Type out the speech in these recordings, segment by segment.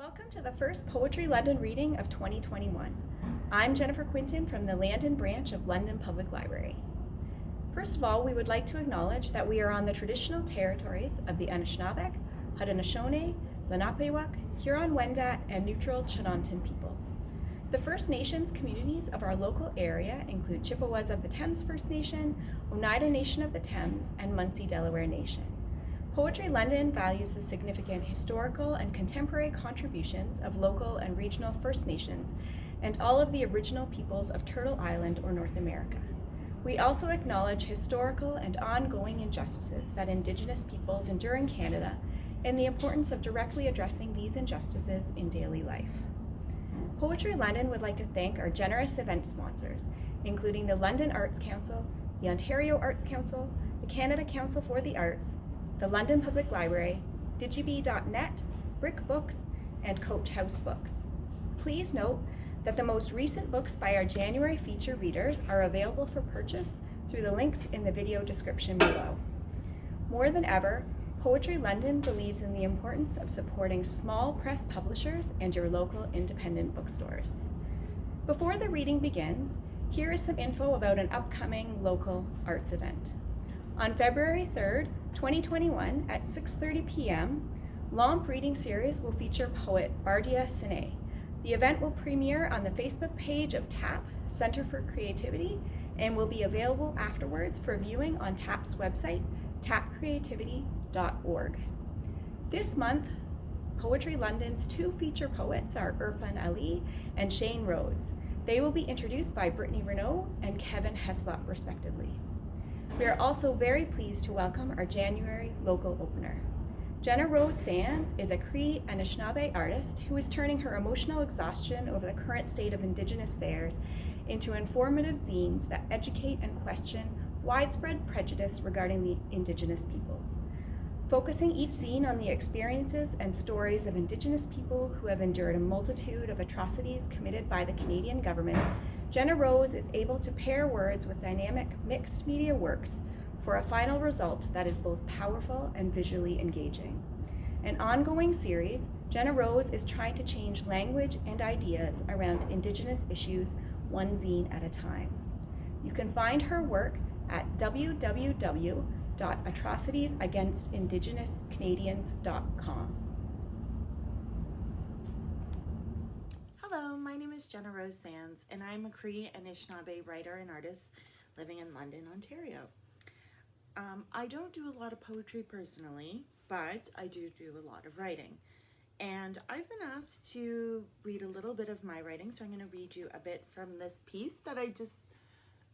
Welcome to the first Poetry London reading of 2021. I'm Jennifer Quinton from the Landon branch of London Public Library. First of all, we would like to acknowledge that we are on the traditional territories of the Anishinabek, Haudenosaunee, Lenape'wak, Huron-Wendat, and neutral Chinanton peoples. The First Nations communities of our local area include Chippewas of the Thames First Nation, Oneida Nation of the Thames, and Munsee Delaware Nation. Poetry London values the significant historical and contemporary contributions of local and regional First Nations and all of the original peoples of Turtle Island or North America. We also acknowledge historical and ongoing injustices that Indigenous peoples endure in Canada and the importance of directly addressing these injustices in daily life. Poetry London would like to thank our generous event sponsors, including the London Arts Council, the Ontario Arts Council, the Canada Council for the Arts, the London Public Library, digibee.net, Brick Books, and Coach House Books. Please note that the most recent books by our January feature readers are available for purchase through the links in the video description below. More than ever, Poetry London believes in the importance of supporting small press publishers and your local independent bookstores. Before the reading begins, here is some info about an upcoming local arts event. On February 3rd, 2021 at 6:30 p.m., LOMP Reading Series will feature poet Bardia Sine. The event will premiere on the Facebook page of TAP, Center for Creativity, and will be available afterwards for viewing on TAP's website, tapcreativity.org. This month, Poetry London's two feature poets are Irfan Ali and Shane Rhodes. They will be introduced by Brittany Renaud and Kevin Heslop, respectively. We are also very pleased to welcome our January local opener. Jenna Rose Sands is a Cree Anishinabek artist who is turning her emotional exhaustion over the current state of Indigenous affairs into informative zines that educate and question widespread prejudice regarding the Indigenous peoples. Focusing each zine on the experiences and stories of Indigenous people who have endured a multitude of atrocities committed by the Canadian government, Jenna Rose is able to pair words with dynamic mixed media works for a final result that is both powerful and visually engaging. An ongoing series, Jenna Rose is trying to change language and ideas around Indigenous issues one zine at a time. You can find her work at www.atrocitiesagainst-indigenous-canadians.com. Hello, my name is Jenna Rose Sands, and I'm a Cree Anishinabek writer and artist living in London, Ontario. I don't do a lot of poetry personally, but I do a lot of writing. And I've been asked to read a little bit of my writing, so I'm going to read you a bit from this piece that I just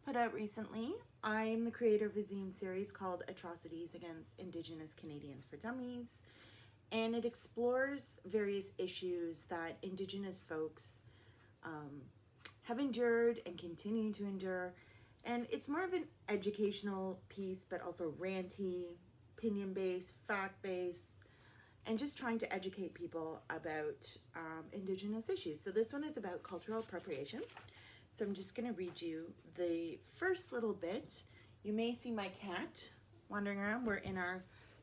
put out recently. I'm the creator of a zine series called Atrocities Against Indigenous Canadians for Dummies, and it explores various issues that Indigenous folks have endured and continue to endure. And it's more of an educational piece, but also ranty, opinion-based, fact-based, and just trying to educate people about Indigenous issues. So this one is about cultural appropriation. So I'm just going to read you the first little bit. You may see my cat wandering around. We're in our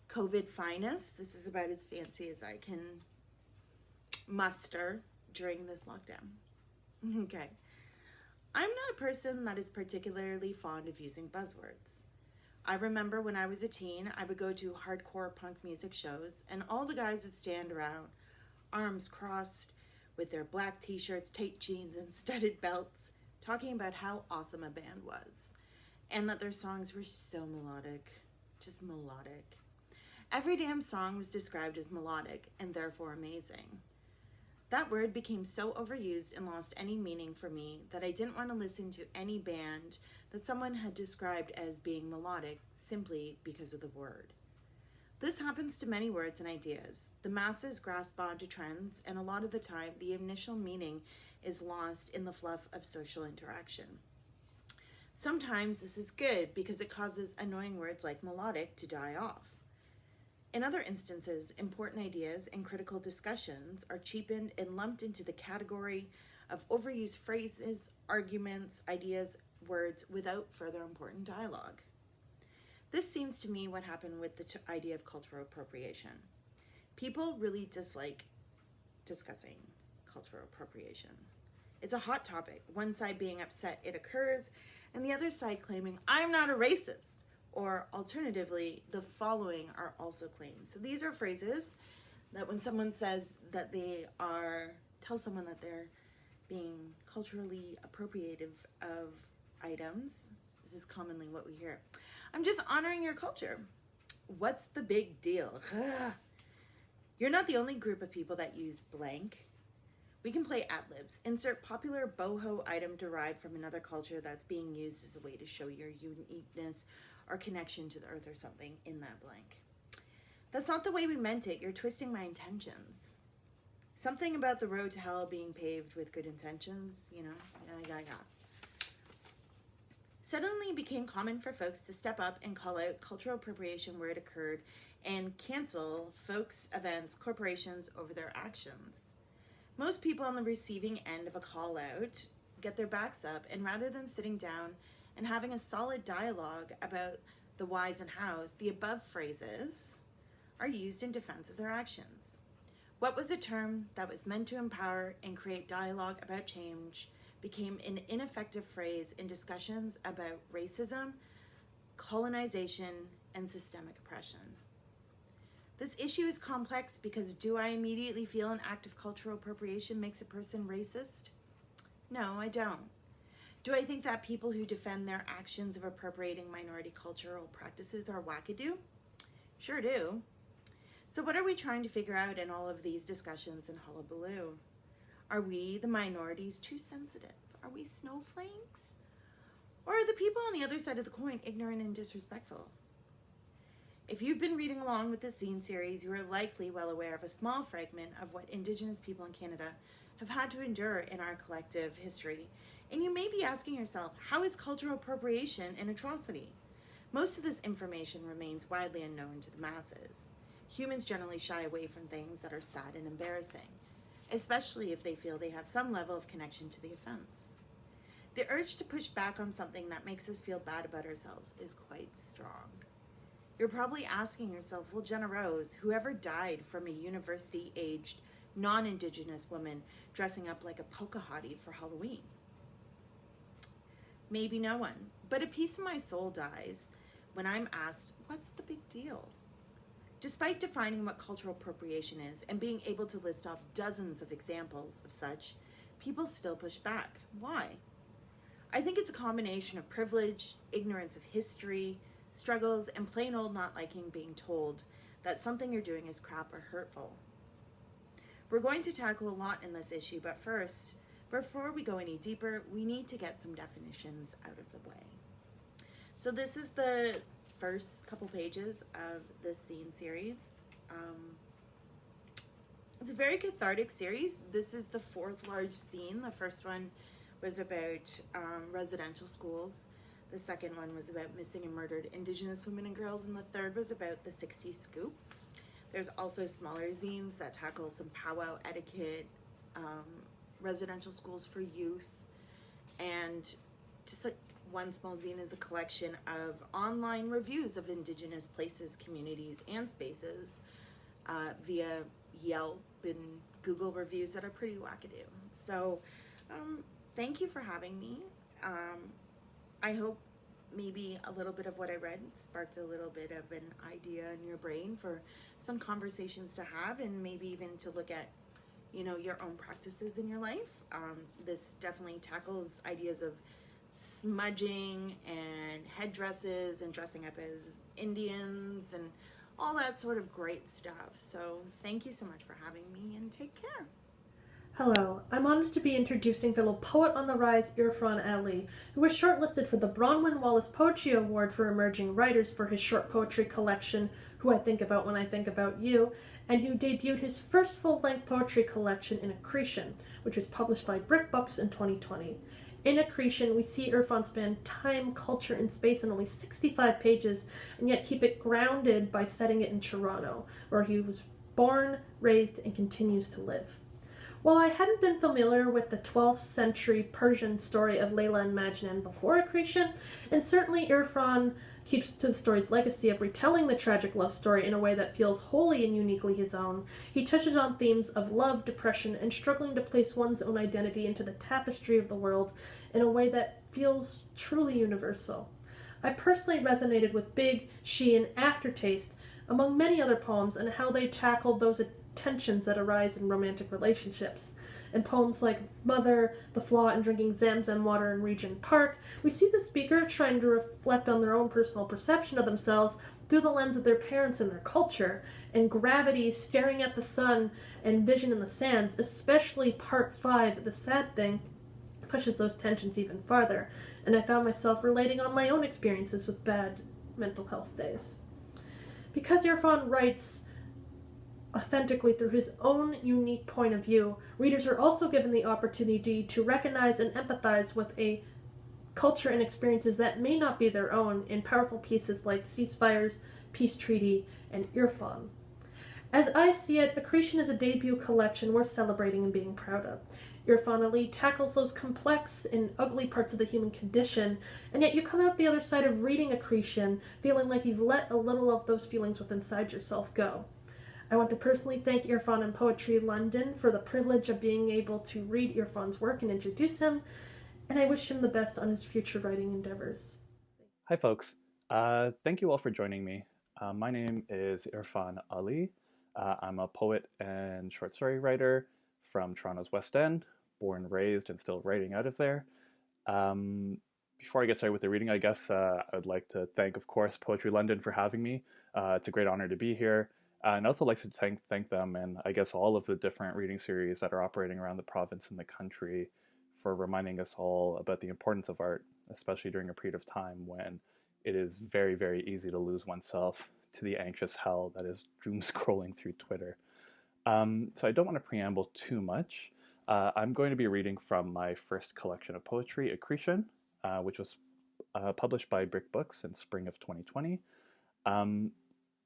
COVID finest. This is about as fancy as I can muster during this lockdown. Okay. I'm not a person that is particularly fond of using buzzwords. I remember when I was a teen, I would go to hardcore punk music shows, and all the guys would stand around, arms crossed, with their black t-shirts, tight jeans, and studded belts, talking about how awesome a band was, and that their songs were so melodic, just melodic. Every damn song was described as melodic, and therefore amazing. That word became so overused and lost any meaning for me that I didn't want to listen to any band that someone had described as being melodic simply because of the word. This happens to many words and ideas. The masses grasp onto trends, and a lot of the time, the initial meaning is lost in the fluff of social interaction. Sometimes this is good because it causes annoying words like melodic to die off. In other instances, important ideas and critical discussions are cheapened and lumped into the category of overused phrases, arguments, ideas, words without further important dialogue. This seems to me what happened with the idea of cultural appropriation. People really dislike discussing cultural appropriation. It's a hot topic, one side being upset it occurs, and the other side claiming, I'm not a racist, or alternatively, the following are also claimed. So these are phrases that when someone says that tell someone that they're being culturally appropriative of items, this is commonly what we hear. I'm just honoring your culture. What's the big deal? Ugh. You're not the only group of people that use blank. We can play ad-libs. Insert popular boho item derived from another culture that's being used as a way to show your uniqueness or connection to the earth or something in that blank. That's not the way we meant it. You're twisting my intentions. Something about the road to hell being paved with good intentions, yeah. Suddenly became common for folks to step up and call out cultural appropriation where it occurred and cancel folks, events, corporations over their actions. Most people on the receiving end of a call out get their backs up, and rather than sitting down and having a solid dialogue about the whys and hows, the above phrases are used in defense of their actions. What was a term that was meant to empower and create dialogue about change became an ineffective phrase in discussions about racism, colonization, and systemic oppression. This issue is complex because do I immediately feel an act of cultural appropriation makes a person racist? No, I don't. Do I think that people who defend their actions of appropriating minority cultural practices are wackadoo? Sure do. So what are we trying to figure out in all of these discussions and hullabaloo? Are we, the minorities, too sensitive? Are we snowflakes? Or are the people on the other side of the coin ignorant and disrespectful? If you've been reading along with this zine series, you are likely well aware of a small fragment of what Indigenous people in Canada have had to endure in our collective history. And you may be asking yourself, how is cultural appropriation an atrocity? Most of this information remains widely unknown to the masses. Humans generally shy away from things that are sad and embarrassing, especially if they feel they have some level of connection to the offense. The urge to push back on something that makes us feel bad about ourselves is quite strong. You're probably asking yourself, well, Jenna Rose, whoever died from a university-aged, non-Indigenous woman dressing up like a polka hottie for Halloween? Maybe no one, but a piece of my soul dies when I'm asked, what's the big deal? Despite defining what cultural appropriation is and being able to list off dozens of examples of such, people still push back. Why? I think it's a combination of privilege, ignorance of history, struggles, and plain old not liking being told that something you're doing is crap or hurtful. We're going to tackle a lot in this issue, but first, before we go any deeper, we need to get some definitions out of the way. So this is the first couple pages of this zine series. It's a very cathartic series. This is the fourth large zine. The first one was about residential schools. The second one was about missing and murdered Indigenous women and girls, and the third was about the 60s scoop. There's also smaller zines that tackle some powwow etiquette, residential schools for youth, and just like one small zine is a collection of online reviews of Indigenous places, communities, and spaces via Yelp and Google reviews that are pretty wackadoo. So thank you for having me. I hope maybe a little bit of what I read sparked a little bit of an idea in your brain for some conversations to have, and maybe even to look at, your own practices in your life. This definitely tackles ideas of smudging and headdresses and dressing up as Indians and all that sort of great stuff. So thank you so much for having me, and take care. Hello, I'm honored to be introducing fellow poet on the rise Irfan Ali, who was shortlisted for the Bronwen Wallace Poetry Award for Emerging Writers for his short poetry collection, Who I Think About When I Think About You, and who debuted his first full-length poetry collection in Accretion, which was published by Brick Books in 2020. In Accretion, we see Irfan span time, culture, and space in only 65 pages, and yet keep it grounded by setting it in Toronto, where he was born, raised, and continues to live. While I hadn't been familiar with the 12th century Persian story of Layla and Majnun before Accretion, and certainly Irfan keeps to the story's legacy of retelling the tragic love story in a way that feels wholly and uniquely his own, he touches on themes of love, depression, and struggling to place one's own identity into the tapestry of the world in a way that feels truly universal. I personally resonated with Big, She, and Aftertaste, among many other poems, and how they tackled those tensions that arise in romantic relationships. In poems like Mother, The Flaw in Drinking Zamzam Water in Regent Park, we see the speaker trying to reflect on their own personal perception of themselves through the lens of their parents and their culture, and Gravity, Staring at the Sun, and Vision in the Sands, especially Part 5, The Sad Thing, pushes those tensions even farther, and I found myself relating on my own experiences with bad mental health days. Because Irfan writes authentically through his own unique point of view, readers are also given the opportunity to recognize and empathize with a culture and experiences that may not be their own in powerful pieces like Ceasefires, Peace Treaty, and Irfan. As I see it, Accretion is a debut collection worth celebrating and being proud of. Irfan Ali tackles those complex and ugly parts of the human condition, and yet you come out the other side of reading Accretion feeling like you've let a little of those feelings within inside yourself go. I want to personally thank Irfan and Poetry London for the privilege of being able to read Irfan's work and introduce him, and I wish him the best on his future writing endeavors. Hi folks, thank you all for joining me. My name is Irfan Ali. I'm a poet and short story writer from Toronto's West End, born, raised, and still writing out of there. Before I get started with the reading, I guess I would like to thank, of course, Poetry London for having me. It's a great honor to be here. And I'd also like to thank them and I guess all of the different reading series that are operating around the province and the country for reminding us all about the importance of art, especially during a period of time when it is very, very easy to lose oneself to the anxious hell that is doom scrolling through Twitter. So I don't want to preamble too much. I'm going to be reading from my first collection of poetry, Accretion, which was published by Brick Books in spring of 2020.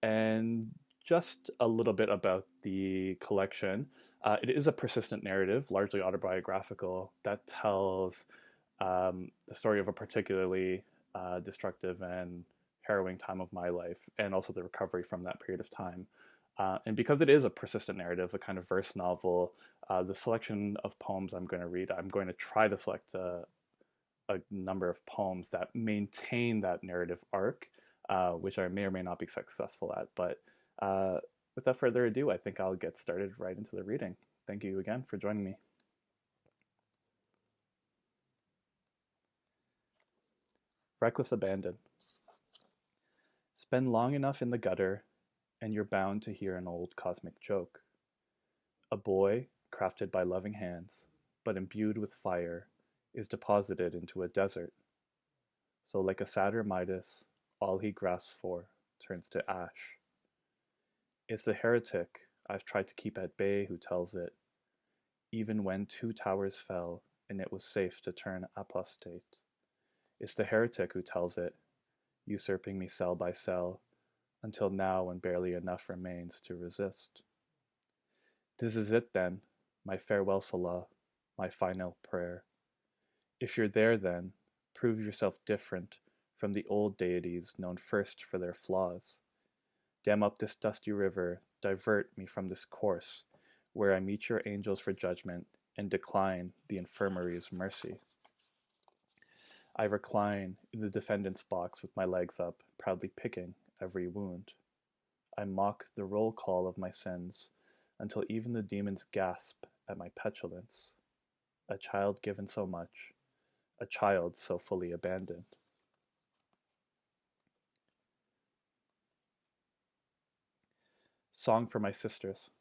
And just a little bit about the collection. It is a persistent narrative, largely autobiographical, that tells the story of a particularly destructive and harrowing time of my life, and also the recovery from that period of time. And because it is a persistent narrative, a kind of verse novel, the selection of poems I'm going to read, I'm going to try to select a number of poems that maintain that narrative arc, which I may or may not be successful at. But without further ado, I think I'll get started right into the reading. Thank you again for joining me. Reckless abandon. Spend long enough in the gutter, and you're bound to hear an old cosmic joke. A boy, crafted by loving hands, but imbued with fire, is deposited into a desert. So like a satyr Midas, all he grasps for turns to ash. It's the heretic I've tried to keep at bay who tells it, even when 2 towers fell and it was safe to turn apostate. It's the heretic who tells it, usurping me cell by cell, until now when barely enough remains to resist. This is it then, my farewell Salah, my final prayer. If you're there then, prove yourself different from the old deities known first for their flaws. Dam up this dusty river, divert me from this course, where I meet your angels for judgment and decline the infirmary's mercy. I recline in the defendant's box with my legs up, proudly picking every wound. I mock the roll call of my sins, until even the demons gasp at my petulance. A child given so much, a child so fully abandoned. Song for my sisters.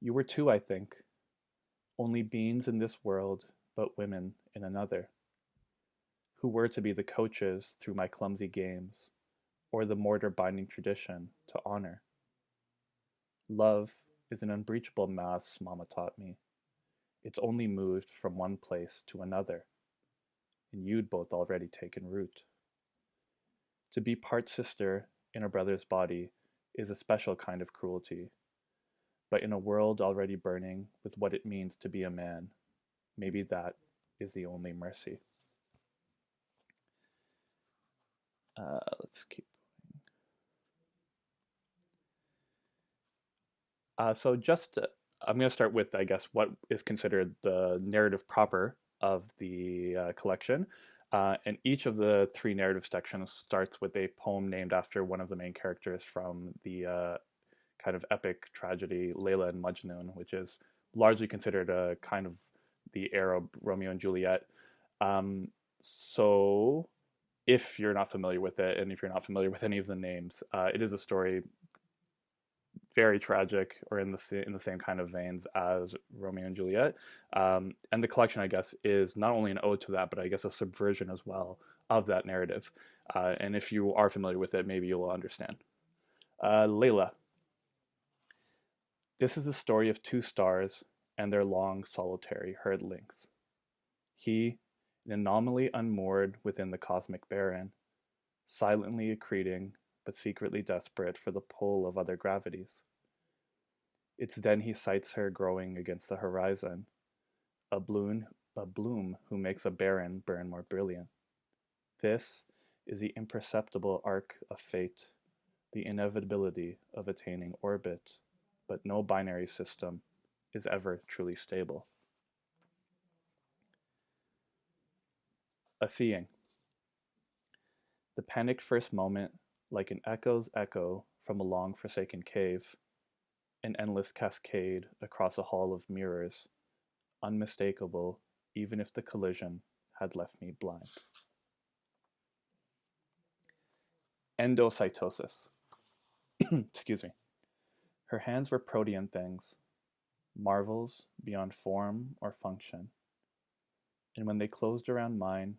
You were 2, I think, only beings in this world, but women in another, who were to be the coaches through my clumsy games, or the mortar binding tradition to honor. Love is an unbreachable mass, Mama taught me. It's only moved from one place to another, and you'd both already taken root. To be part sister in a brother's body is a special kind of cruelty, but in a world already burning with what it means to be a man, maybe that is the only mercy. Let's keep going. I'm going to start with, I guess, what is considered the narrative proper of the collection. And each of the three narrative sections starts with a poem named after one of the main characters from the kind of epic tragedy Layla and Majnun, which is largely considered a kind of the era of Romeo and Juliet. So if you're not familiar with it, and if you're not familiar with any of the names, it is a story very tragic, or in the same kind of veins as Romeo and Juliet. And the collection, I guess, is not only an ode to that, but I guess a subversion as well of that narrative. And if you are familiar with it, maybe you will understand. Layla. This is the story of two stars and their long, solitary hurdlings. He, an anomaly unmoored within the cosmic barren, silently accreting, but secretly desperate for the pull of other gravities. It's then he sights her growing against the horizon, a bloom who makes a barren burn more brilliant. This is the imperceptible arc of fate, the inevitability of attaining orbit, but no binary system is ever truly stable. A seeing. The panicked first moment, like an echo's echo from a long forsaken cave, an endless cascade across a hall of mirrors, unmistakable even if the collision had left me blind. Endocytosis. Excuse me. Her hands were protean things, marvels beyond form or function, and when they closed around mine,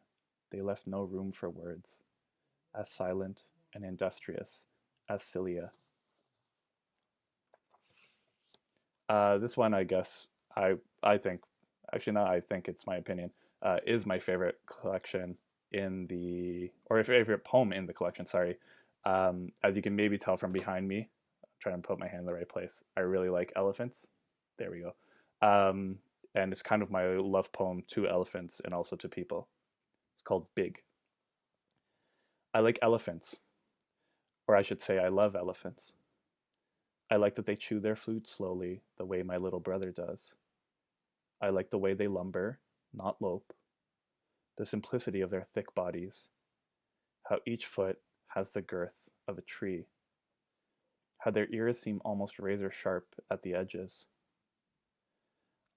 they left no room for words, as silent and industrious as cilia. This one, I guess, I think, actually not I think, it's my opinion, is my favorite collection or favorite poem in the collection, sorry. As you can maybe tell from behind me, I'm trying to put my hand in the right place, I really like elephants. There we go. And it's kind of my love poem to elephants and also to people. It's called Big. I like elephants, or I should say I love elephants. I like that they chew their food slowly, the way my little brother does. I like the way they lumber, not lope, the simplicity of their thick bodies, how each foot has the girth of a tree, how their ears seem almost razor sharp at the edges.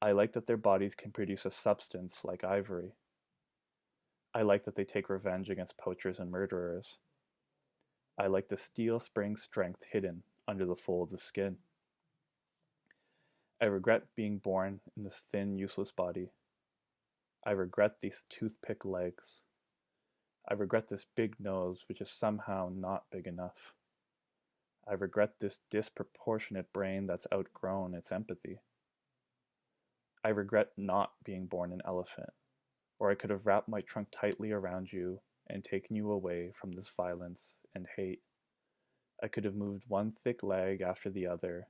I like that their bodies can produce a substance like ivory. I like that they take revenge against poachers and murderers. I like the steel spring strength hidden under the folds of skin. I regret being born in this thin, useless body. I regret these toothpick legs. I regret this big nose, which is somehow not big enough. I regret this disproportionate brain that's outgrown its empathy. I regret not being born an elephant, or I could have wrapped my trunk tightly around you and taken you away from this violence and hate. I could have moved one thick leg after the other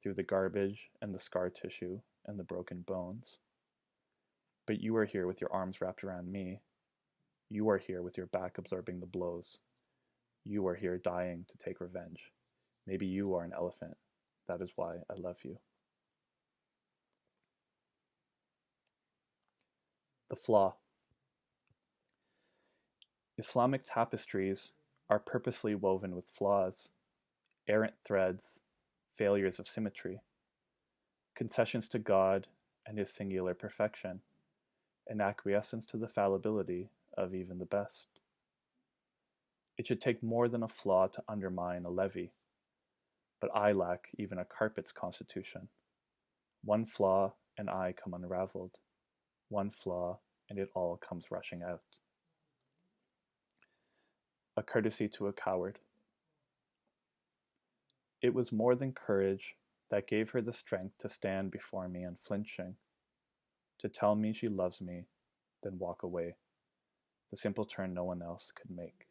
through the garbage and the scar tissue and the broken bones. But you are here with your arms wrapped around me. You are here with your back absorbing the blows. You are here dying to take revenge. Maybe you are an elephant. That is why I love you. The flaw. Islamic tapestries are purposely woven with flaws, errant threads, failures of symmetry, concessions to God and his singular perfection, and acquiescence to the fallibility of even the best. It should take more than a flaw to undermine a levee, but I lack even a carpet's constitution. One flaw and I come unraveled. One flaw and it all comes rushing out. A courtesy to a coward. It was more than courage that gave her the strength to stand before me unflinching, to tell me she loves me, then walk away, the simple turn no one else could make.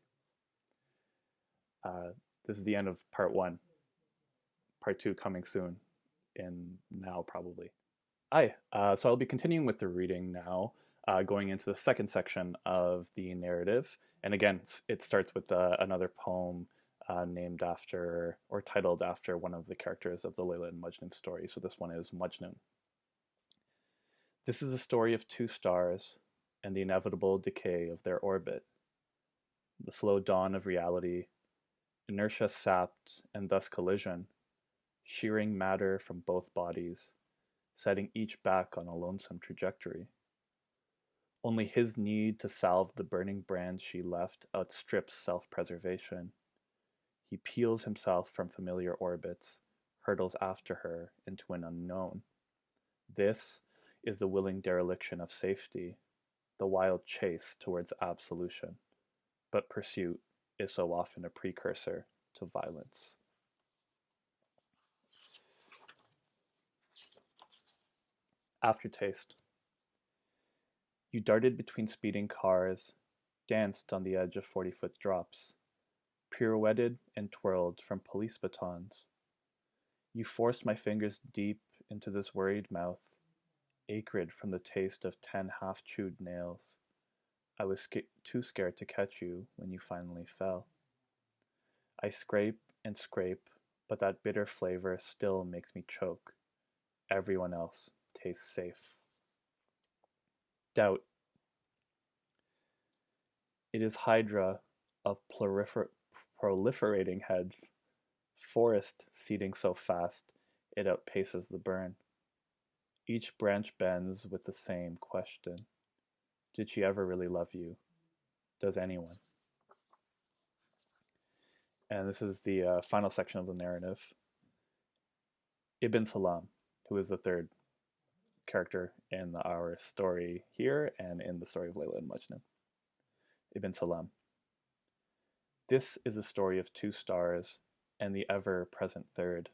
This is the end of part one. Part two coming soon. in now, probably. Hi, so I'll be continuing with the reading now, going into the second section of the narrative. And again, it starts with another poem named after or titled after one of the characters of the Layla and Majnun story. So this one is Majnun. This is a story of two stars and the inevitable decay of their orbit. The slow dawn of reality, inertia sapped and thus collision, shearing matter from both bodies, setting each back on a lonesome trajectory. Only his need to salve the burning brand she left outstrips self-preservation. He peels himself from familiar orbits, hurtles after her into an unknown. This is the willing dereliction of safety, the wild chase towards absolution. But pursuit is so often a precursor to violence. Aftertaste. You darted between speeding cars, danced on the edge of 40-foot drops, pirouetted and twirled from police batons. You forced my fingers deep into this worried mouth, acrid from the taste of 10 half-chewed nails. I was too scared to catch you when you finally fell. I scrape and scrape, but that bitter flavor still makes me choke. Everyone else tastes safe. Doubt. It is hydra of proliferating heads, forest seeding so fast it outpaces the burn. Each branch bends with the same question. Did she ever really love you? Does anyone? And this is the final section of the narrative. Ibn Salam, who is the third character in our story here and in the story of Layla and Majnun. Ibn Salam. This is a story of two stars and the ever-present third,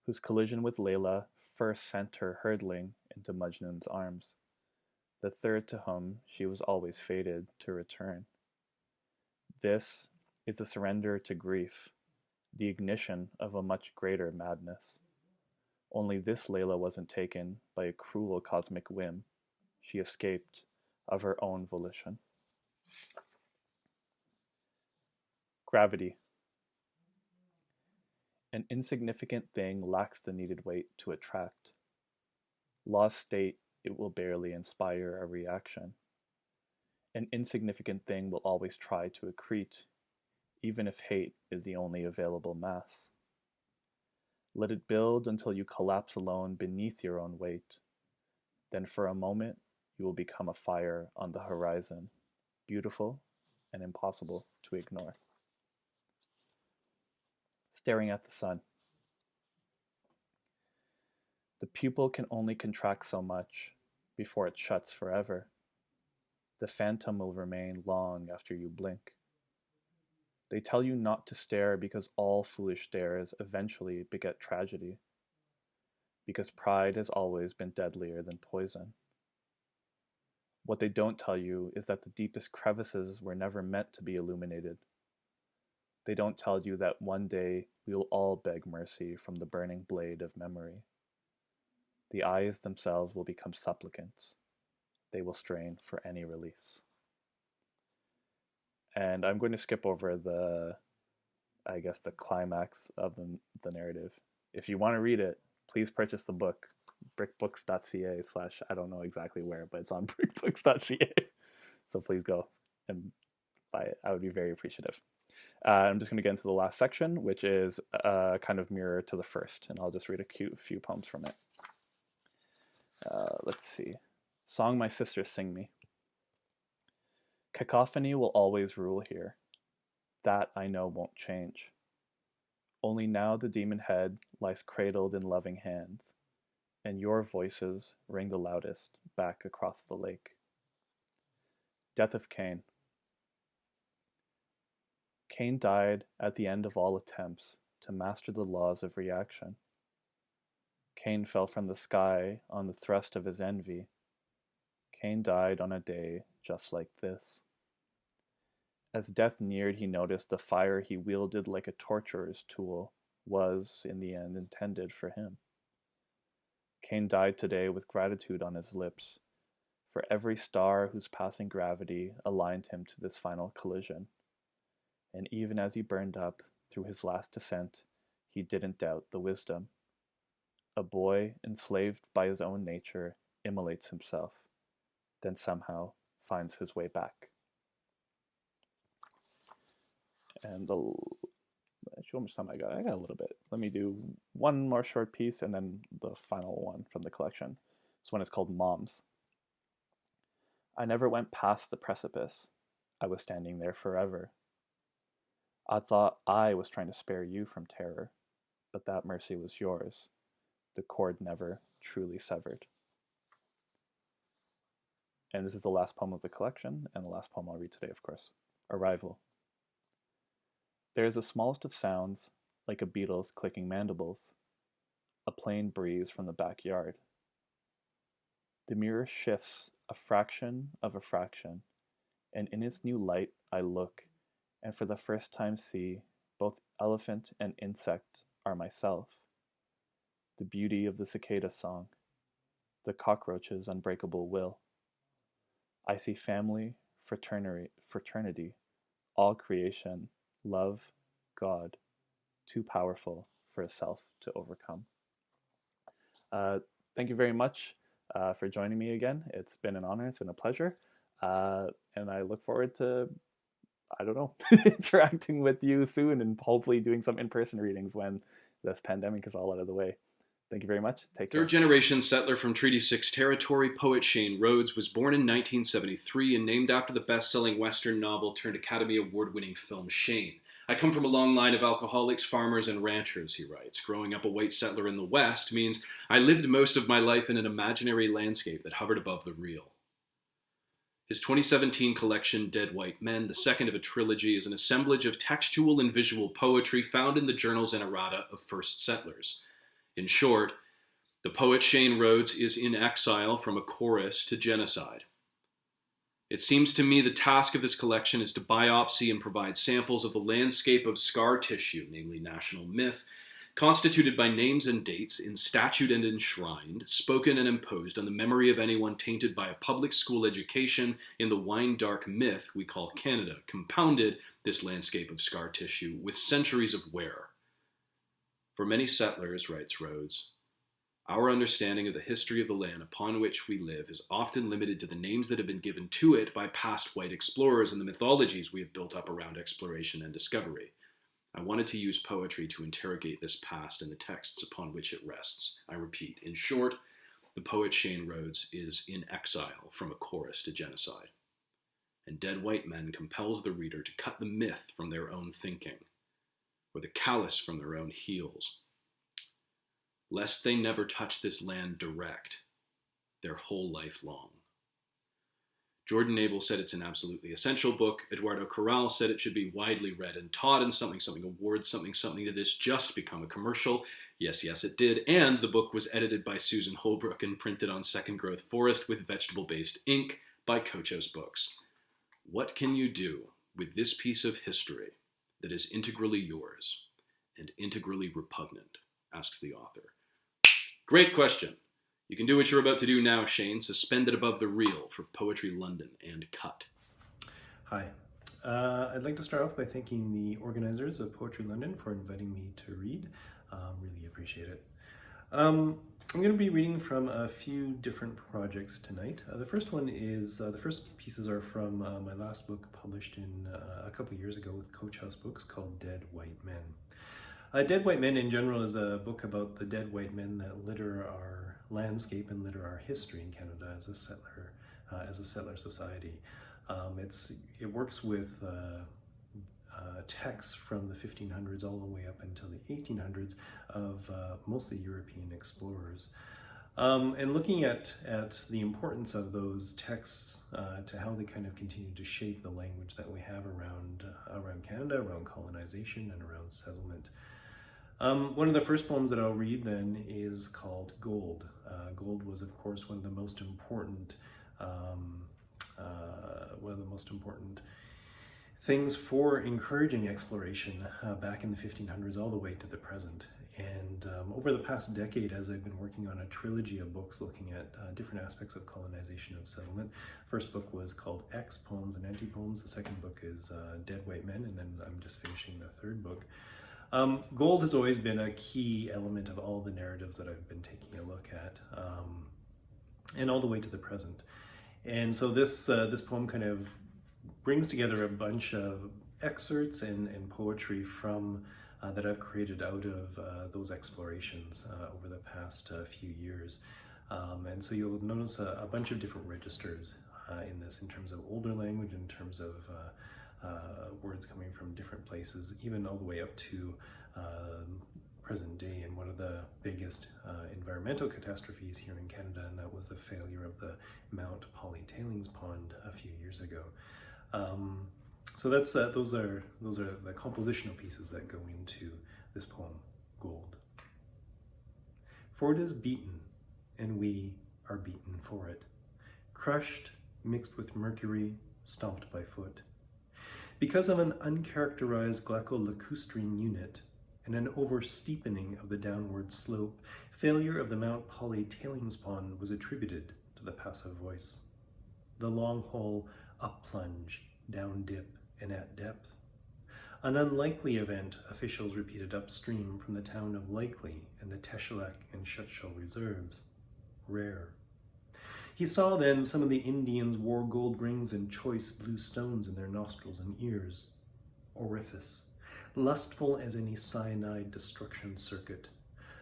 whose collision with Layla first sent her hurtling into Majnun's arms, the third to whom she was always fated to return. This is a surrender to grief, the ignition of a much greater madness. Only this Layla wasn't taken by a cruel cosmic whim. She escaped of her own volition. Gravity. An insignificant thing lacks the needed weight to attract. Lost state, it will barely inspire a reaction. An insignificant thing will always try to accrete, even if hate is the only available mass. Let it build until you collapse alone beneath your own weight. Then for a moment, you will become a fire on the horizon, beautiful and impossible to ignore. Staring at the sun. The pupil can only contract so much before it shuts forever. The phantom will remain long after you blink. They tell you not to stare because all foolish stares eventually beget tragedy. Because pride has always been deadlier than poison. What they don't tell you is that the deepest crevices were never meant to be illuminated. They don't tell you that one day we will all beg mercy from the burning blade of memory. The eyes themselves will become supplicants. They will strain for any release. And I'm going to skip over the climax of the narrative. If you want to read it, please purchase the book, brickbooks.ca / I don't know exactly where, but it's on brickbooks.ca. So please go and buy it. I would be very appreciative. I'm just going to get into the last section, which is kind of mirror to the first, and I'll just read a few poems from it. Let's see. Song My Sisters Sing Me. Cacophony will always rule here. That I know won't change. Only now the demon head lies cradled in loving hands, and your voices ring the loudest back across the lake. Death of Cain. Cain died at the end of all attempts to master the laws of reaction. Cain fell from the sky on the thrust of his envy. Cain died on a day just like this. As death neared, he noticed the fire he wielded like a torturer's tool was, in the end, intended for him. Cain died today with gratitude on his lips for every star whose passing gravity aligned him to this final collision. And even as he burned up through his last descent, he didn't doubt the wisdom. A boy enslaved by his own nature immolates himself, then somehow finds his way back. And show how much time I got. I got a little bit. Let me do one more short piece and then the final one from the collection. This one is called Moms. I never went past the precipice. I was standing there forever. I thought I was trying to spare you from terror, but that mercy was yours. The cord never truly severed. And this is the last poem of the collection, and the last poem I'll read today, of course. Arrival. There is the smallest of sounds, like a beetle's clicking mandibles, a plain breeze from the backyard. The mirror shifts a fraction of a fraction, and in its new light I look, and for the first time see both elephant and insect are myself. The beauty of the cicada song, the cockroach's unbreakable will. I see family, fraternity, all creation, love, God, too powerful for a self to overcome. Thank you very much for joining me again. It's been an honor, it's been a pleasure, and I look forward to, I don't know, interacting with you soon and hopefully doing some in-person readings when this pandemic is all out of the way. Thank you very much. Take care. Third-generation settler from Treaty 6 territory, poet Shane Rhodes was born in 1973 and named after the best-selling Western novel turned Academy Award-winning film Shane. I come from a long line of alcoholics, farmers, and ranchers, he writes. Growing up a white settler in the West means I lived most of my life in an imaginary landscape that hovered above the real. His 2017 collection, Dead White Men, the second of a trilogy, is an assemblage of textual and visual poetry found in the journals and errata of first settlers. In short, the poet Shane Rhodes is in exile from a chorus to genocide. It seems to me the task of this collection is to biopsy and provide samples of the landscape of scar tissue, namely national myth, constituted by names and dates in statute and enshrined, spoken and imposed on the memory of anyone tainted by a public school education in the wine-dark myth we call Canada, compounded this landscape of scar tissue with centuries of wear. For many settlers, writes Rhodes, our understanding of the history of the land upon which we live is often limited to the names that have been given to it by past white explorers and the mythologies we have built up around exploration and discovery. I wanted to use poetry to interrogate this past and the texts upon which it rests. I repeat, in short, the poet Shane Rhodes is in exile from a chorus to genocide. And Dead White Men compels the reader to cut the myth from their own thinking, or the callous from their own heels, lest they never touch this land direct, their whole life long. Jordan Abel said it's an absolutely essential book. Eduardo Corral said it should be widely read and taught, and something awards, something that has just become a commercial. Yes, it did. And the book was edited by Susan Holbrook and printed on Second Growth Forest with vegetable-based ink by Cochos Books. What can you do with this piece of history that is integrally yours and integrally repugnant? Asks the author. Great question. You can do what you're about to do now, Shane. Suspend it above the reel for Poetry London and cut. Hi. I'd like to start off by thanking the organizers of Poetry London for inviting me to read. Really appreciate it. I'm going to be reading from a few different projects tonight. The first one is, the first pieces are from my last book published in a couple years ago with Coachhouse Books called Dead White Men. Dead White Men in general is a book about the dead white men that litter our landscape and litter our history in Canada as a settler society. It works with texts from the 1500s all the way up until the 1800s of mostly European explorers. And looking at the importance of those texts to how they kind of continue to shape the language that we have around Canada, around colonization and around settlement. One of the first poems that I'll read then is called Gold. Gold was, of course, one of the most important things for encouraging exploration back in the 1500s all the way to the present. And over the past decade, as I've been working on a trilogy of books looking at different aspects of colonization and settlement, first book was called X, Poems and Anti-Poems. The second book is Dead White Men, and then I'm just finishing the third book. Gold has always been a key element of all the narratives that I've been taking a look at, and all the way to the present. And so this poem kind of brings together a bunch of excerpts and poetry from that I've created out of those explorations over the past few years. And so you'll notice a bunch of different registers in this, in terms of older language, in terms of words coming from different places, even all the way up to present day. And one of the biggest environmental catastrophes here in Canada, and that was the failure of the Mount Polly tailings pond a few years ago. So that's those are the compositional pieces that go into this poem, Gold. For it is beaten, and we are beaten for it, crushed, mixed with mercury, stomped by foot. Because of an uncharacterized glycolacustrine unit and an over-steepening of the downward slope, failure of the Mount Polly tailings pond was attributed to the passive voice. The long haul up plunge, down dip, and at depth. An unlikely event, officials repeated upstream from the town of Likely and the Teshelek and Chutchell reserves. Rare. He saw then some of the Indians wore gold rings and choice blue stones in their nostrils and ears. Orifice, lustful as any cyanide destruction circuit.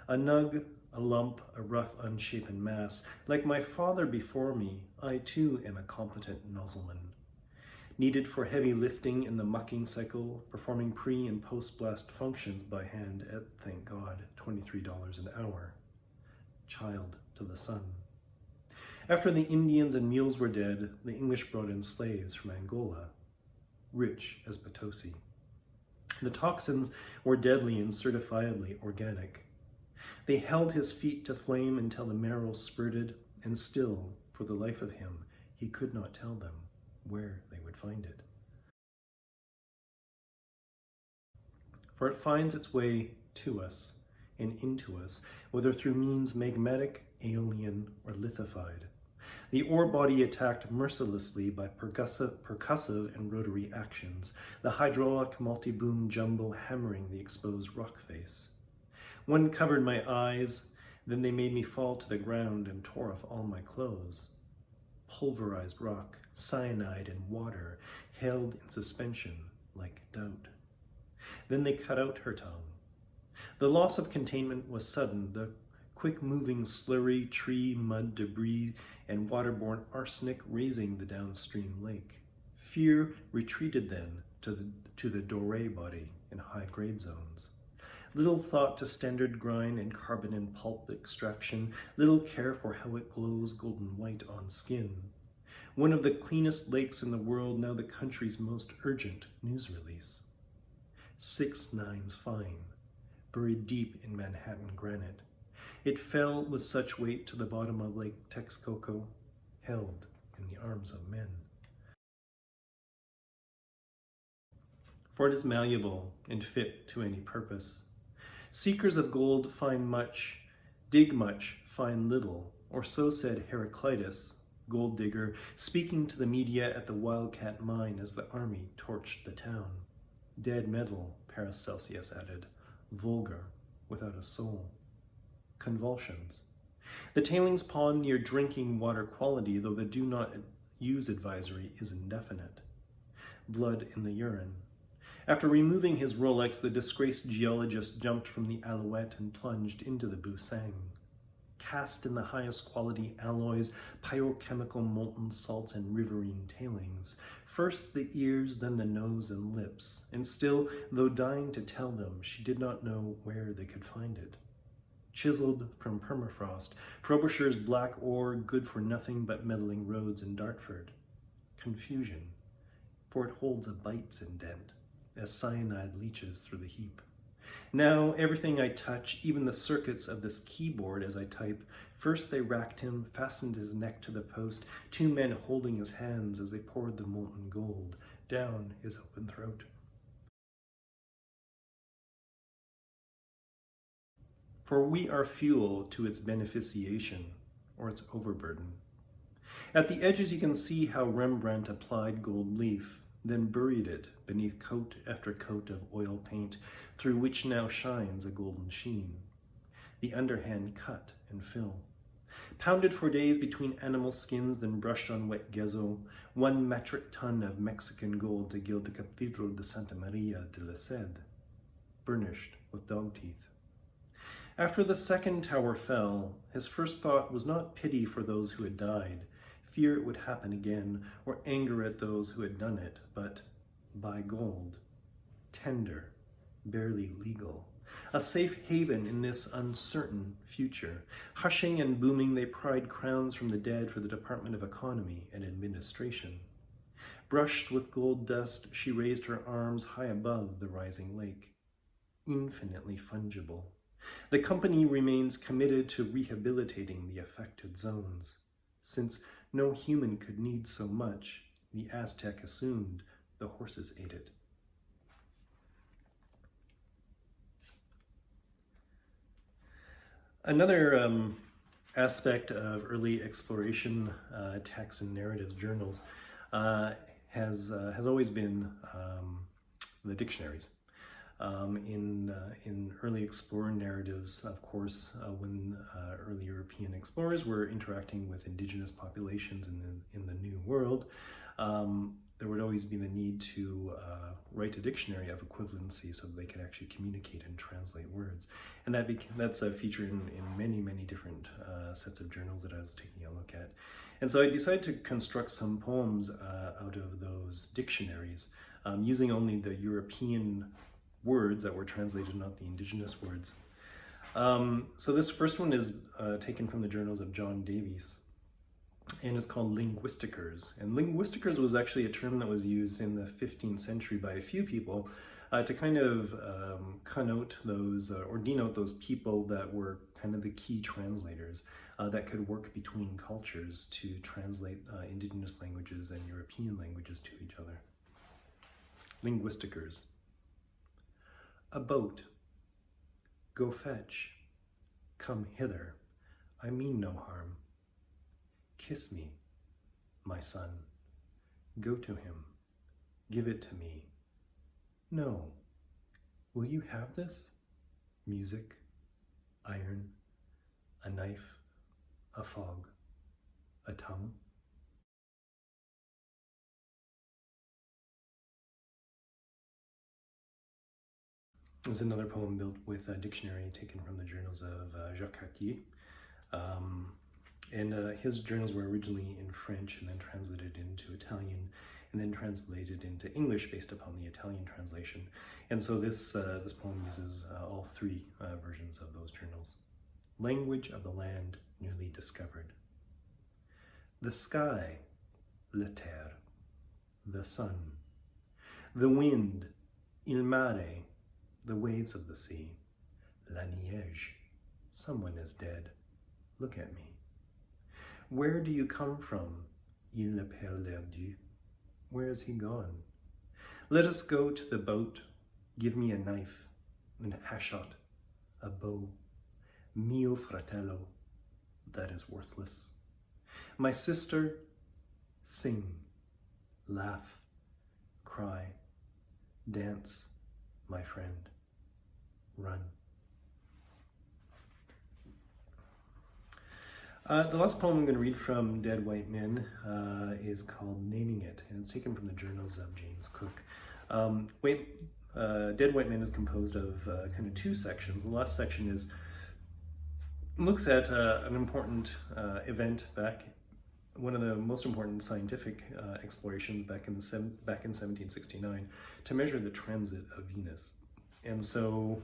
A nug, a lump, a rough unshapen mass. Like my father before me, I too am a competent nozzleman. Needed for heavy lifting in the mucking cycle, performing pre- and post-blast functions by hand at, thank God, $23 an hour. Child to the sun. After the Indians and mules were dead, the English brought in slaves from Angola, rich as Potosi. The toxins were deadly and certifiably organic. They held his feet to flame until the marrow spurted, and still, for the life of him, he could not tell them where they would find it. For it finds its way to us and into us, whether through means magmatic, aeolian, or lithified. The ore body attacked mercilessly by percussive and rotary actions, the hydraulic multi-boom jumbo hammering the exposed rock face. One covered my eyes, then they made me fall to the ground and tore off all my clothes. Pulverized rock, cyanide, and water held in suspension like doubt. Then they cut out her tongue. The loss of containment was sudden, the quick-moving slurry, tree, mud, debris, and waterborne arsenic raising the downstream lake. Fear retreated then to the doré body in high-grade zones. Little thought to standard grind and carbon and pulp extraction, little care for how it glows golden white on skin. One of the cleanest lakes in the world, now the country's most urgent news release. 6 nines fine, buried deep in Manhattan granite. It fell with such weight to the bottom of Lake Texcoco, held in the arms of men. For it is malleable and fit to any purpose. Seekers of gold find much, dig much, find little, or so said Heraclitus, gold digger, speaking to the media at the Wildcat mine as the army torched the town. Dead metal, Paracelsus added, vulgar, without a soul. Convulsions. The tailings pond near drinking water quality, though the do not use advisory is indefinite. Blood in the urine. After removing his Rolex, the disgraced geologist jumped from the Alouette and plunged into the Busang. Cast in the highest quality alloys, pyrochemical molten salts, and riverine tailings. First the ears, then the nose and lips. And still, though dying to tell them, she did not know where they could find it. Chiseled from permafrost, Frobisher's black ore, good for nothing but meddling Rhodes and Dartford. Confusion, for it holds a bite's indent, as cyanide leaches through the heap. Now everything I touch, even the circuits of this keyboard as I type, first they racked him, fastened his neck to the post, 2 men holding his hands as they poured the molten gold down his open throat. For we are fuel to its beneficiation, or its overburden. At the edges you can see how Rembrandt applied gold leaf, then buried it beneath coat after coat of oil paint, through which now shines a golden sheen. The underhand cut and fill. Pounded for days between animal skins, then brushed on wet gesso, 1 metric ton of Mexican gold to gild the Cathedral de Santa Maria de la Sede, burnished with dog teeth. After the second tower fell, his first thought was not pity for those who had died, fear it would happen again, or anger at those who had done it, but buy gold, tender, barely legal, a safe haven in this uncertain future. Hushing and booming, they pried crowns from the dead for the Department of Economy and Administration. Brushed with gold dust, she raised her arms high above the rising lake. Infinitely fungible. The company remains committed to rehabilitating the affected zones. Since no human could need so much, the Aztec assumed the horses ate it. Another aspect of early exploration texts and narrative journals has always been the dictionaries. In early explorer narratives, of course, when early European explorers were interacting with indigenous populations in the New World, there would always be the need to write a dictionary of equivalency so that they could actually communicate and translate words. And that's a feature in many different sets of journals that I was taking a look at. And so I decided to construct some poems out of those dictionaries, using only the European words that were translated, not the indigenous words. So this first one is taken from the journals of John Davies, and it's called linguistikers. And linguistikers was actually a term that was used in the 15th century by a few people to kind of connote those or denote those people that were kind of the key translators that could work between cultures to translate indigenous languages and European languages to each other. Linguistikers. A boat. Go fetch. Come hither. I mean no harm. Kiss me, my son. Go to him. Give it to me. No. Will you have this? Music, iron, a knife, a fog, a tongue. There's another poem built with a dictionary taken from the journals of Jacques Cartier. His journals were originally in French and then translated into Italian and then translated into English based upon the Italian translation. And so this poem uses all 3 versions of those journals. Language of the land newly discovered. The sky, le terre, the sun. The wind, il mare, the waves of the sea. La neige, someone is dead. Look at me. Where do you come from? Il le perdu. Where is he gone? Let us go to the boat. Give me a knife, un hachot, a bow. Mio fratello, that is worthless. My sister, sing, laugh, cry, dance, my friend, run. The last poem I'm going to read from Dead White Men is called Naming It, and it's taken from the journals of James Cook. Dead White Men is composed of kind of 2 sections. The last section looks at an important event back, one of the most important scientific explorations back in 1769 to measure the transit of Venus. And so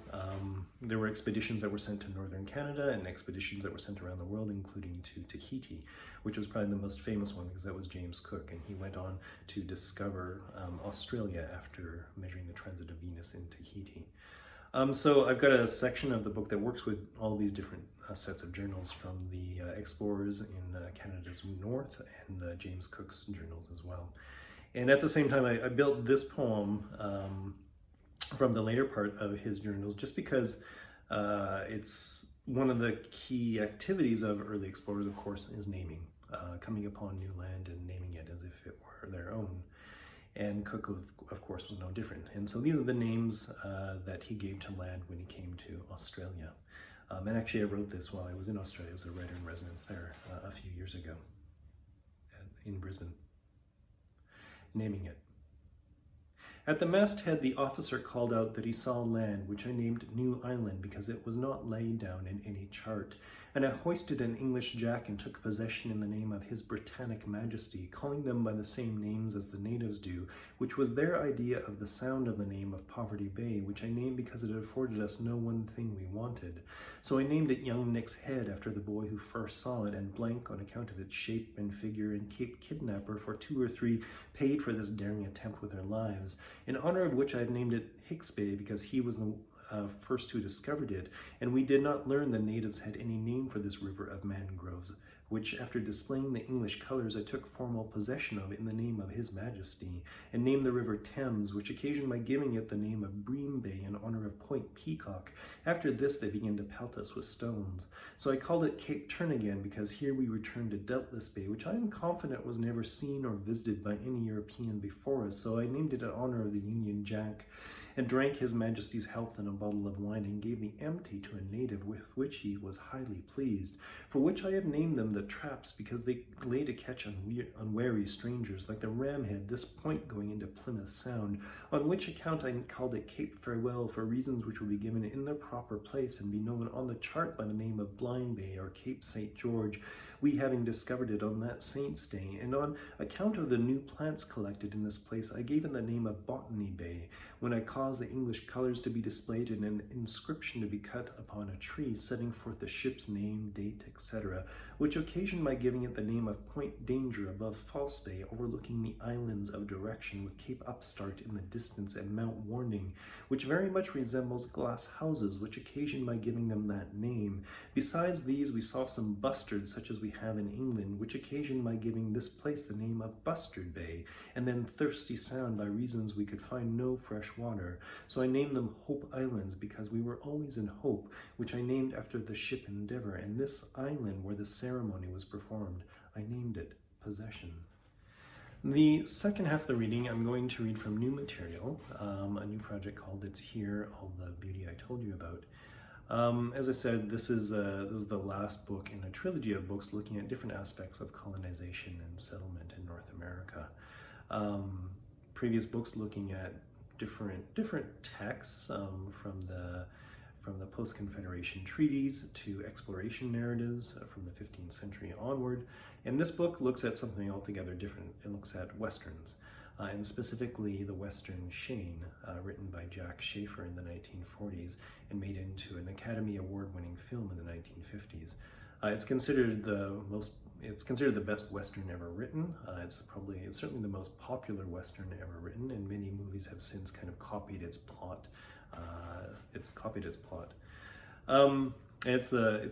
there were expeditions that were sent to northern Canada and expeditions that were sent around the world, including to Tahiti, which was probably the most famous one because that was James Cook, and he went on to discover Australia after measuring the transit of Venus in Tahiti. So I've got a section of the book that works with all these different sets of journals from the explorers in Canada's North and James Cook's journals as well. And at the same time, I built this poem from the later part of his journals just because it's one of the key activities of early explorers, of course, is naming, coming upon new land and naming it as if it were their own. And Cook, of course, was no different. And so these are the names that he gave to land when he came to Australia. And actually, I wrote this while I was in Australia as a writer-in-residence there a few years ago in Brisbane. Naming it. At the masthead, the officer called out that he saw land, which I named New Island because it was not laid down in any chart. And I hoisted an English jack and took possession in the name of His Britannic Majesty, calling them by the same names as the natives do, which was their idea of the sound of the name of Poverty Bay, which I named because it afforded us no one thing we wanted. So I named it Young Nick's Head after the boy who first saw it, and Blank on account of its shape and figure, and Cape Kidnapper, for 2 or 3 paid for this daring attempt with their lives, in honor of which I have named it Hicks Bay because he was the first who discovered it, and we did not learn the natives had any name for this river of mangroves, which after displaying the English colours I took formal possession of in the name of His Majesty, and named the river Thames, which occasioned my giving it the name of Bream Bay in honour of Point Peacock. After this they began to pelt us with stones. So I called it Cape Turnagain because here we returned to Doubtless Bay, which I am confident was never seen or visited by any European before us, so I named it in honour of the Union Jack, and drank His Majesty's health in a bottle of wine, and gave the empty to a native, with which he was highly pleased, for which I have named them the Traps, because they lay to catch unwary strangers, like the Ramhead, this point going into Plymouth Sound, on which account I called it Cape Farewell, for reasons which will be given in their proper place, and be known on the chart by the name of Blind Bay, or Cape St. George, we having discovered it on that saint's day. And on account of the new plants collected in this place, I gave it the name of Botany Bay, when I caused the English colours to be displayed and an inscription to be cut upon a tree, setting forth the ship's name, date, etc., which occasioned my giving it the name of Point Danger above False Bay, overlooking the islands of Direction, with Cape Upstart in the distance, and Mount Warning, which very much resembles glass houses, which occasioned my giving them that name. Besides these, we saw some bustards, such as we have in England, which occasioned my giving this place the name of Bustard Bay, and then Thirsty Sound, by reasons we could find no fresh water. So I named them Hope Islands, because we were always in hope, which I named after the ship Endeavour, and this island where the ceremony was performed, I named it Possession. The second half of the reading, I'm going to read from new material, a new project called It's Here, All the Beauty I Told You About. As I said, this is the last book in a trilogy of books looking at different aspects of colonization and settlement in North America. Previous books looking at different texts from the post-Confederation treaties to exploration narratives from the 15th century onward. And this book looks at something altogether different. It looks at Westerns, and specifically the Western Shane, written by Jack Schaefer in the 1940s and made into an Academy Award-winning film in the 1950s. It's considered the best Western ever written. It's certainly the most popular Western ever written, and many movies have since kind of copied its plot. It's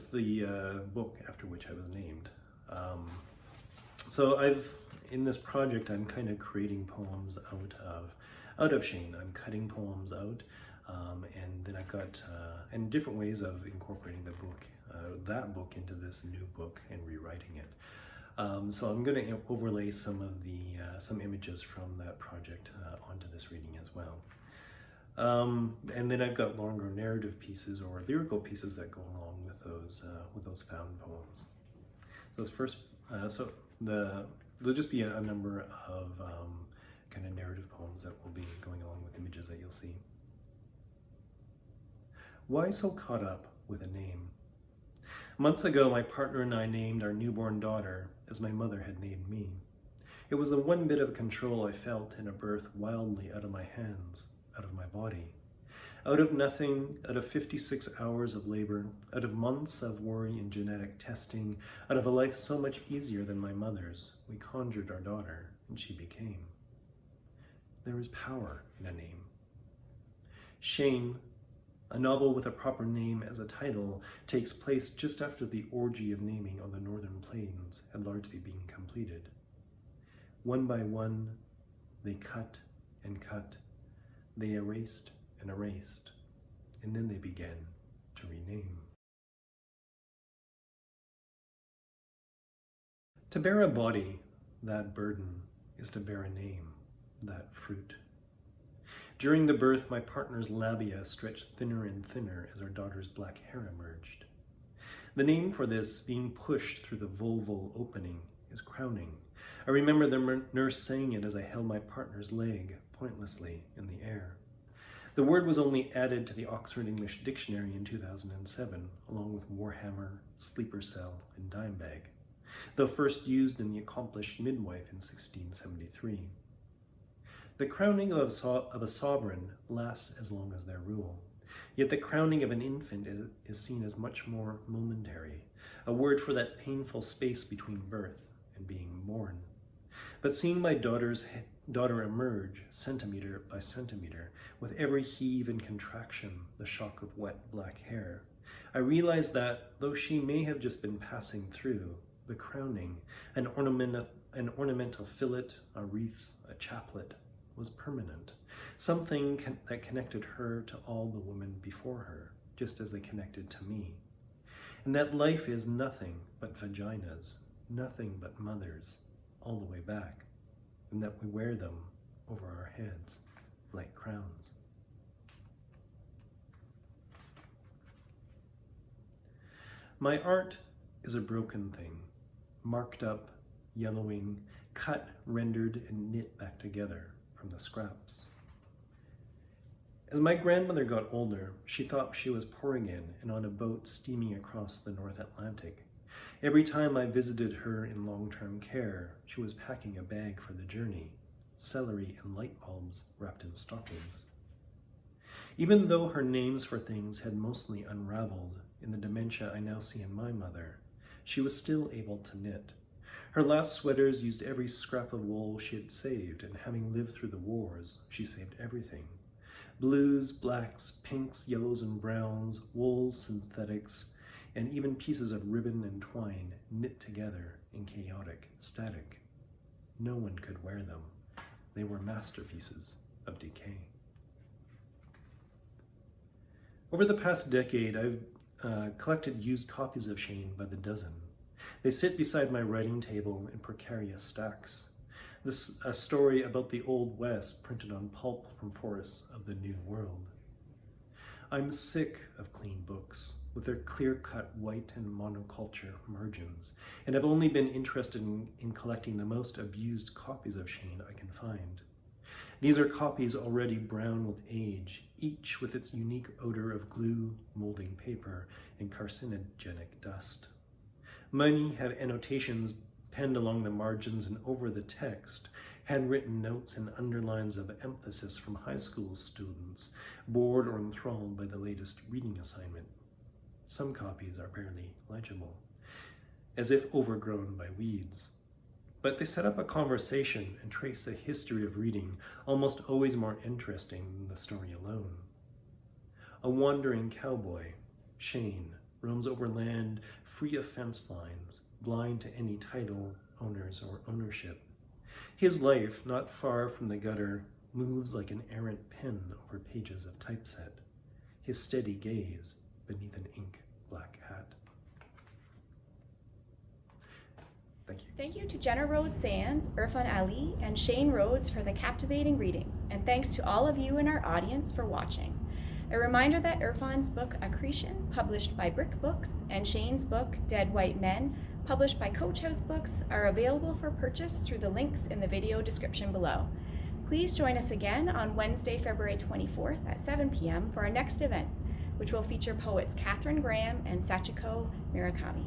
the book after which I was named. So in this project, I'm kind of creating poems out of Shane. I'm cutting poems out, and then I've got and different ways of incorporating that book into this new book and rewriting it. So I'm going to overlay some images from that project onto this reading as well. And then I've got longer narrative pieces or lyrical pieces that go along with those found poems. So there'll just be a number of kind of narrative poems that will be going along with images that you'll see. Why so caught up with a name? Months ago, my partner and I named our newborn daughter as my mother had named me. It was the one bit of control I felt in a birth wildly out of my hands, out of my body. Out of nothing, out of 56 hours of labor, out of months of worry and genetic testing, out of a life so much easier than my mother's, we conjured our daughter, and she became. There is power in a name. Shane, A novel with a proper name as a title takes place just after the orgy of naming on the northern plains had largely been completed. One by one, they cut and cut. They erased and erased, and then they began to rename. To bear a body, that burden, is to bear a name, that fruit. During the birth, my partner's labia stretched thinner and thinner as our daughter's black hair emerged. The name for this, being pushed through the vulval opening, is crowning. I remember the nurse saying it as I held my partner's leg pointlessly in the air. The word was only added to the Oxford English Dictionary in 2007, along with warhammer, sleeper cell, and dime bag, though first used in The Accomplished Midwife in 1673. The crowning of a sovereign lasts as long as their rule, yet the crowning of an infant is seen as much more momentary, a word for that painful space between birth and being born. But seeing my daughter emerge centimeter by centimeter, with every heave and contraction the shock of wet black hair, I realized that, though she may have just been passing through, the crowning, an ornamental fillet, a wreath, a chaplet, was permanent, something that connected her to all the women before her, just as they connected to me. And that life is nothing but vaginas, nothing but mothers, all the way back, and that we wear them over our heads like crowns. My art is a broken thing, marked up, yellowing, cut, rendered, and knit back together from the scraps. As my grandmother got older, she thought she was pouring in and on a boat steaming across the North Atlantic. Every time I visited her in long-term care, she was packing a bag for the journey, celery and light bulbs wrapped in stockings. Even though her names for things had mostly unraveled in the dementia I now see in my mother, she was still able to knit. Her last sweaters used every scrap of wool she had saved, and having lived through the wars, she saved everything. Blues, blacks, pinks, yellows, and browns, wools, synthetics, and even pieces of ribbon and twine knit together in chaotic static. No one could wear them. They were masterpieces of decay. Over the past decade, I've collected used copies of Shane by the dozen. They sit beside my writing table in precarious stacks. This is a story about the Old West printed on pulp from forests of the New World. I'm sick of clean books with their clear-cut white and monoculture margins, and have only been interested in collecting the most abused copies of Shane I can find. These are copies already brown with age, each with its unique odor of glue, molding paper, and carcinogenic dust. Many have annotations penned along the margins and over the text, handwritten notes and underlines of emphasis from high school students, bored or enthralled by the latest reading assignment. Some copies are barely legible, as if overgrown by weeds. But they set up a conversation and trace a history of reading, almost always more interesting than the story alone. A wandering cowboy, Shane, roams over land free of fence lines, blind to any title, owners, or ownership. His life, not far from the gutter, moves like an errant pen over pages of typeset, his steady gaze beneath an ink-black hat. Thank you. Thank you to Jenna Rose Sands, Irfan Ali, and Shane Rhodes for the captivating readings, and thanks to all of you in our audience for watching. A reminder that Irfan's book Accretion, published by Brick Books, and Shane's book Dead White Men, published by Coach House Books, are available for purchase through the links in the video description below. Please join us again on Wednesday, February 24th at 7 p.m. for our next event, which will feature poets Catherine Graham and Sachiko Murakami.